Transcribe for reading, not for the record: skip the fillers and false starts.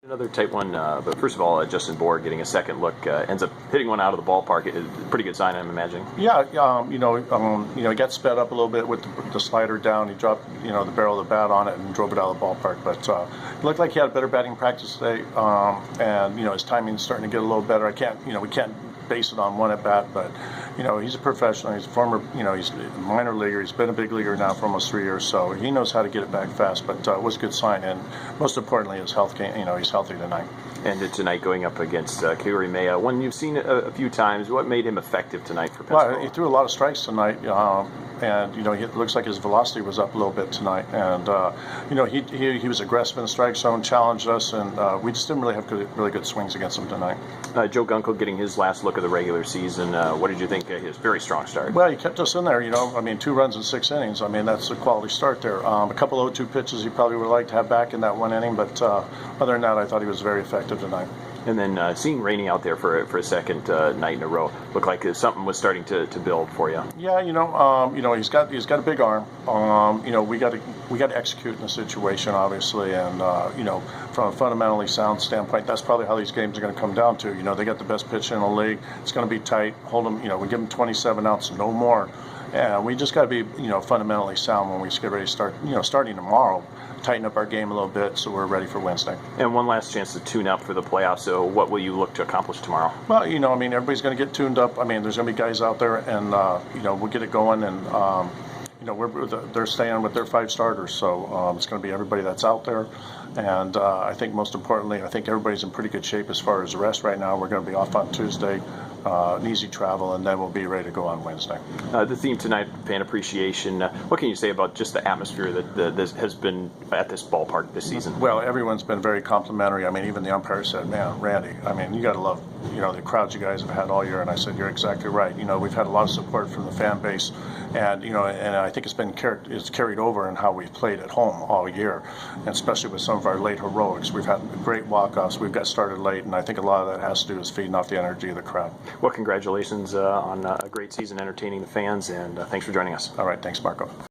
Another tight one, but first of all, Justin Bohr getting a second look, ends up hitting one out of the ballpark. It's a pretty good sign, I'm imagining. Yeah, he got sped up a little bit with the slider down. He dropped, the barrel of the bat on it and drove it out of the ballpark. But it looked like he had a better batting practice today, and his timing's starting to get a little better. We can't base it on one at bat, but he's a professional. He's a former, he's a minor leaguer. He's been a big leaguer now for almost 3 years, so he knows how to get it back fast. But it was a good sign, and most importantly, his health. He's healthy tonight. And tonight going up against Kiuri Mea, one you've seen a few times. What made him effective tonight for Pensacola? Well, he threw a lot of strikes tonight, and it looks like his velocity was up a little bit tonight. And he was aggressive in the strike zone, challenged us, and we just didn't really have really good swings against him tonight. Joe Gunkel getting his last look of the regular season. What did you think of his very strong start? Well, he kept us in there. 2 runs in 6 innings. That's a quality start there. A couple 0-2 pitches he probably would have liked to have back in that 1 inning, but other than that, I thought he was very effective tonight. And then seeing Rainey out there for a second night in a row looked like something was starting to build for you. Yeah, he's got a big arm. We got to execute in the situation, obviously, and from a fundamentally sound standpoint, that's probably how these games are going to come down to. They got the best pitcher in the league. It's going to be tight. Hold them. We give them 27 outs, no more. And we just got to be, fundamentally sound when we get ready to start. Starting tomorrow, tighten up our game a little bit so we're ready for Wednesday. And one last chance to tune up for the playoffs. So what will you look to accomplish tomorrow? Well, everybody's going to get tuned up. There's going to be guys out there, and we'll get it going. And they're staying with their 5 starters, so it's going to be everybody that's out there. And I think most importantly, everybody's in pretty good shape as far as the rest right now. We're going to be off on Tuesday, an easy travel, and then we'll be ready to go on Wednesday. The theme tonight, fan appreciation. What can you say about just the atmosphere that this has been at this ballpark this season? Well, everyone's been very complimentary. Even the umpire said, "Man, Randy, you got to love, the crowds you guys have had all year." And I said, "You're exactly right. We've had a lot of support from the fan base, and and I think it's carried over in how we've played at home all year, and especially with some of our late heroics. We've had great walk-offs. We've got started late, and I think a lot of that has to do with feeding off the energy of the crowd." Well, congratulations on a great season entertaining the fans, and thanks for joining us. All right, thanks, Marco.